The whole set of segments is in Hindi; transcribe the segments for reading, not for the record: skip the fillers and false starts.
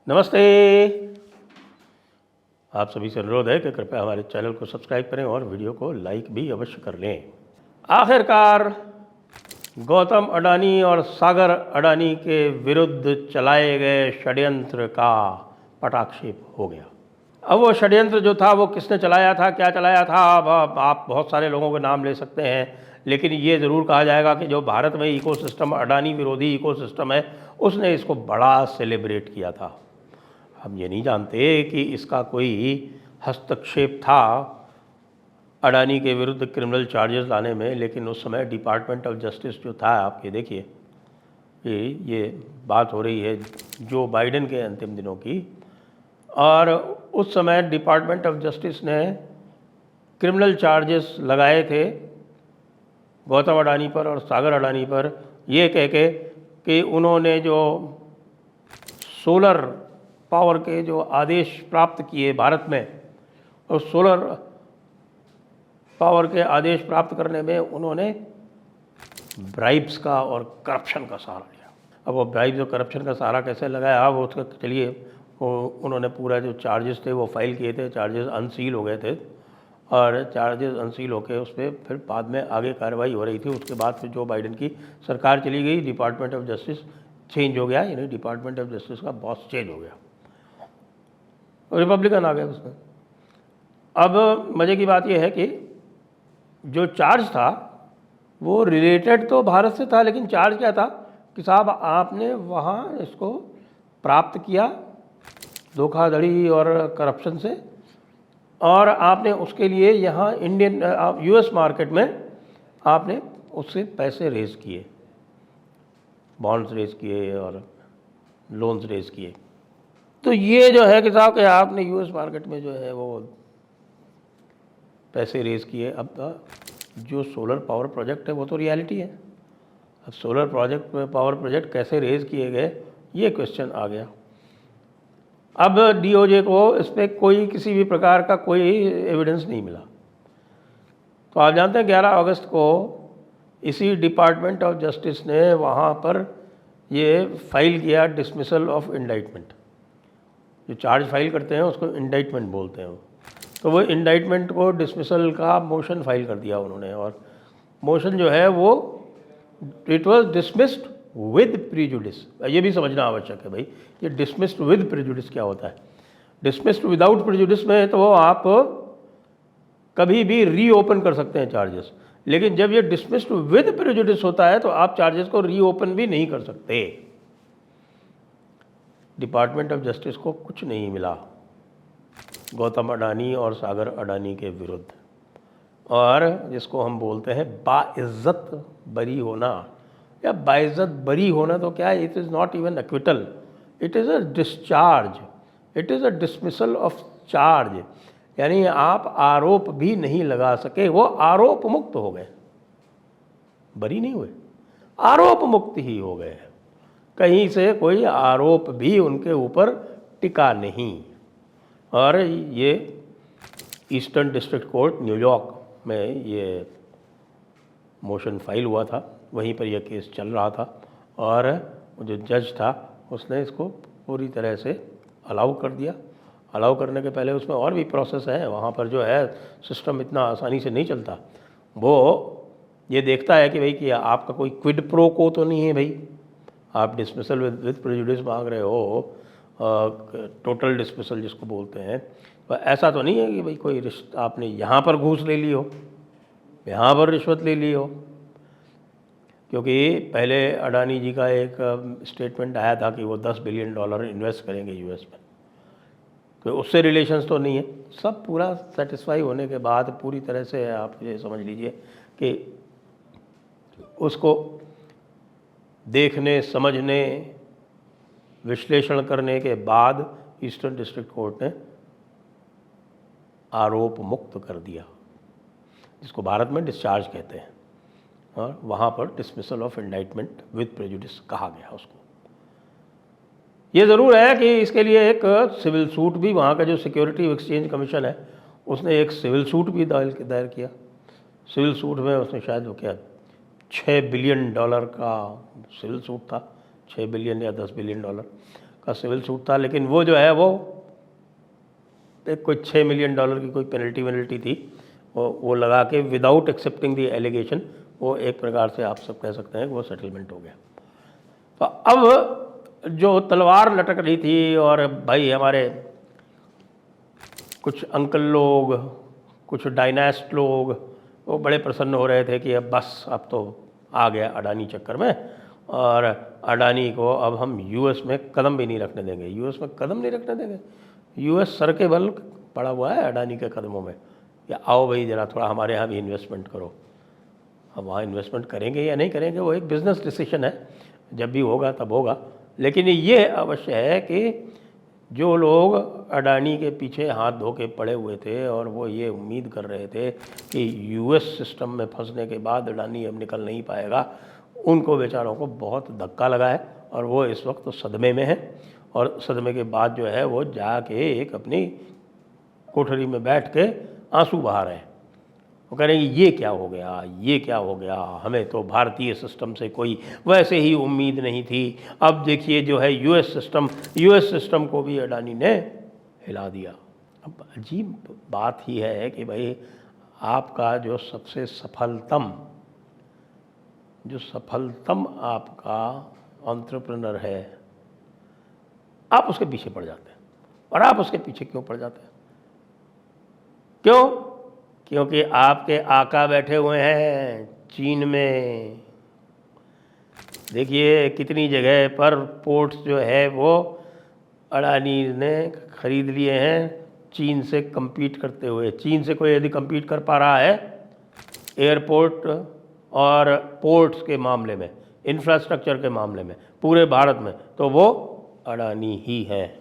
नमस्ते। आप सभी से अनुरोध है कि कृपया हमारे चैनल को सब्सक्राइब करें और वीडियो को लाइक भी अवश्य कर लें। आखिरकार गौतम अडानी और सागर अडानी के विरुद्ध चलाए गए षड्यंत्र का पटाक्षेप हो गया। अब वो षड्यंत्र जो था वो किसने चलाया था, क्या चलाया था, अब आप बहुत सारे लोगों के नाम ले सकते हैं, लेकिन ये ज़रूर कहा जाएगा कि जो भारत में इकोसिस्टम, अडानी विरोधी इकोसिस्टम है, उसने इसको बड़ा सेलिब्रेट किया था। हम ये नहीं जानते कि इसका कोई हस्तक्षेप था अडानी के विरुद्ध क्रिमिनल चार्जेस लाने में, लेकिन उस समय डिपार्टमेंट ऑफ जस्टिस जो था, आप ये देखिए कि ये बात हो रही है जो बाइडेन के अंतिम दिनों की, और उस समय डिपार्टमेंट ऑफ जस्टिस ने क्रिमिनल चार्जेस लगाए थे गौतम अडानी पर और सागर अडानी पर, ये कह के कि उन्होंने जो सोलर पावर के जो आदेश प्राप्त किए भारत में, और सोलर पावर के आदेश प्राप्त करने में उन्होंने ब्राइब्स का और करप्शन का सहारा लिया। अब वो ब्राइब्स और करप्शन का सहारा कैसे लगाया, वो उसका चलिए, वो उन्होंने पूरा जो चार्जेस थे वो फाइल किए थे, चार्जेस अनसील हो गए थे, और चार्जेस अनसील होकर उस पर फिर बाद में आगे कार्रवाई हो रही थी। उसके बाद फिर जो बाइडेन की सरकार चली गई, डिपार्टमेंट ऑफ जस्टिस चेंज हो गया, यानी डिपार्टमेंट ऑफ जस्टिस का बॉस चेंज हो गया, रिपब्लिकन आ गए उसमें। अब मज़े की बात यह है कि जो चार्ज था वो रिलेटेड तो भारत से था, लेकिन चार्ज क्या था कि साहब आपने वहाँ इसको प्राप्त किया धोखाधड़ी और करप्शन से, और आपने उसके लिए यहाँ इंडियन यूएस मार्केट में आपने उससे पैसे रेज़ किए, बॉन्ड्स रेज़ किए और लोन्स रेज़ किए। तो ये जो है कि साहब कि आपने यूएस मार्केट में जो है वो पैसे रेज़ किए। अब जो सोलर पावर प्रोजेक्ट है वो तो रियलिटी है। अब सोलर पावर प्रोजेक्ट कैसे रेज़ किए गए, ये क्वेश्चन आ गया। अब डीओजे को इस पर कोई किसी भी प्रकार का कोई एविडेंस नहीं मिला। तो आप जानते हैं 11 अगस्त को इसी डिपार्टमेंट ऑफ जस्टिस ने वहाँ पर ये फाइल किया डिसमिसल ऑफ इंडाइटमेंट। जो चार्ज फाइल करते हैं उसको इंडाइटमेंट बोलते हैं। तो वो इंडाइटमेंट को डिसमिसल का मोशन फाइल कर दिया उन्होंने, और मोशन जो है वो it was dismissed with prejudice. ये भी समझना आवश्यक है भाई, ये डिसमिस्ड विद प्रीजुडिस क्या होता है। डिसमिस्ड विदाउट प्रीजुडिस में तो वो आप कभी भी रीओपन कर सकते हैं चार्जेस, लेकिन जब ये डिसमिस्ड विद प्रीजुडिस होता है तो आप चार्जेस को रीओपन भी नहीं कर सकते। डिपार्टमेंट ऑफ जस्टिस को कुछ नहीं मिला गौतम अडानी और सागर अडानी के विरुद्ध, और जिसको हम बोलते हैं बाइज्जत बरी होना, या बाइज्जत बरी होना तो क्या है, it is not even acquittal, it is a discharge, it is a dismissal of charge. यानी आप आरोप भी नहीं लगा सके, वो आरोप मुक्त हो गए, बरी नहीं हुए, आरोप मुक्त ही हो गए। कहीं से कोई आरोप भी उनके ऊपर टिका नहीं। और ये ईस्टर्न डिस्ट्रिक्ट कोर्ट न्यूयॉर्क में ये मोशन फाइल हुआ था, वहीं पर यह केस चल रहा था, और जो जज था उसने इसको पूरी तरह से अलाउ कर दिया। अलाउ करने के पहले उसमें और भी प्रोसेस है, वहाँ पर जो है सिस्टम इतना आसानी से नहीं चलता। वो ये देखता है कि भाई कि आपका कोई क्विड प्रो को तो नहीं है भाई, आप डिसमिसल विद प्रेजुडिस मांग रहे हो, टोटल डिसमिसल जिसको बोलते हैं, तो ऐसा तो नहीं है कि भाई कोई आपने यहाँ पर घूस ले ली हो, यहाँ पर रिश्वत ले ली हो। क्योंकि पहले अडानी जी का एक स्टेटमेंट आया था कि वो $10 बिलियन इन्वेस्ट करेंगे यूएस में, तो उससे रिलेशंस तो नहीं है। सब पूरा सेटिस्फाई होने के बाद पूरी तरह से आप ये समझ लीजिए कि उसको देखने, समझने, विश्लेषण करने के बाद ईस्टर्न डिस्ट्रिक्ट कोर्ट ने आरोप मुक्त कर दिया, जिसको भारत में डिस्चार्ज कहते हैं, और वहाँ पर dismissal of indictment with prejudice कहा गया उसको। ये ज़रूर है कि इसके लिए एक सिविल सूट भी, वहाँ का जो सिक्योरिटी एक्सचेंज कमीशन है उसने एक सिविल सूट भी दायर किया। सिविल सूट में उसने शायद वो क्या $6 बिलियन का सिविल सूट था, $6 बिलियन या $10 बिलियन। का सिविल सूट था, लेकिन वो जो है वो एक कोई $6 मिलियन की कोई पेनल्टी थी, वो लगा के विदाउट एक्सेप्टिंग द एलिगेशन वो एक प्रकार से आप सब कह सकते हैं कि वो सेटलमेंट हो गया। तो अब जो तलवार लटक रही थी और भाई हमारे कुछ अंकल लोग, कुछ डायनास्ट लोग वो बड़े प्रसन्न हो रहे थे कि अब बस अब तो आ गया अडानी चक्कर में, और अडानी को अब हम यूएस में कदम भी नहीं रखने देंगे। यूएस में कदम नहीं रखने देंगे, यूएस सर के बल पड़ा हुआ है अडानी के कदमों में, या आओ भाई ज़रा थोड़ा हमारे यहाँ भी इन्वेस्टमेंट करो। अब वहाँ इन्वेस्टमेंट करेंगे या नहीं करेंगे वो एक बिज़नेस डिसीजन है, जब भी होगा तब होगा। लेकिन ये अवश्य है कि जो लोग अडानी के पीछे हाथ धो के पड़े हुए थे और वो ये उम्मीद कर रहे थे कि यूएस सिस्टम में फंसने के बाद अडानी अब निकल नहीं पाएगा, उनको बेचारों को बहुत धक्का लगा है और वो इस वक्त तो सदमे में है। और सदमे के बाद जो है वो जाके एक अपनी कोठरी में बैठ के आंसू बहा रहे हैं। वो कह रहे हैं ये क्या हो गया, ये क्या हो गया, हमें तो भारतीय सिस्टम से कोई वैसे ही उम्मीद नहीं थी। अब देखिए जो है यूएस सिस्टम को भी अडानी ने हिला दिया। अब अजीब बात ही है कि भाई आपका जो सबसे सफलतम आपका एंटरप्रेन्योर है, आप उसके पीछे पड़ जाते हैं। और आप उसके पीछे क्यों पड़ जाते हैं? क्यों? क्योंकि आपके आका बैठे हुए हैं चीन में। देखिए कितनी जगह पर पोर्ट्स जो है वो अडानी ने ख़रीद लिए हैं चीन से compete करते हुए। चीन से कोई यदि compete कर पा रहा है एयरपोर्ट और पोर्ट्स के मामले में, इंफ्रास्ट्रक्चर के मामले में पूरे भारत में, तो वो अडानी ही है।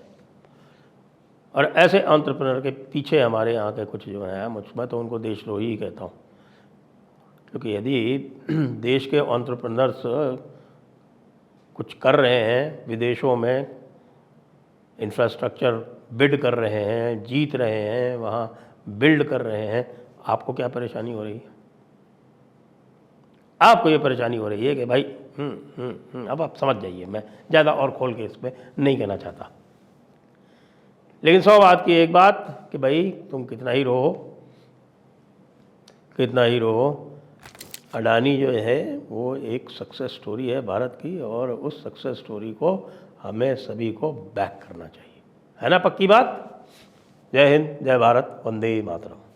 और ऐसे एंटरप्रेन्योर के पीछे हमारे यहाँ के कुछ जो हैं, मैं तो उनको देशद्रोही ही कहता हूँ। क्योंकि यदि देश के एंटरप्रेन्योर्स कुछ कर रहे हैं, विदेशों में इंफ्रास्ट्रक्चर बिड कर रहे हैं, जीत रहे हैं, वहाँ बिल्ड कर रहे हैं, आपको क्या परेशानी हो रही है? आपको ये परेशानी हो रही है कि भाई अब आप समझ जाइए, मैं ज़्यादा और खोल के इसमें नहीं कहना चाहता। लेकिन 100 बात की एक बात कि भाई तुम कितना ही रहो, अडानी जो है वो एक सक्सेस स्टोरी है भारत की, और उस सक्सेस स्टोरी को हमें सभी को बैक करना चाहिए, है ना? पक्की बात। जय हिंद, जय भारत, वंदे मातरम।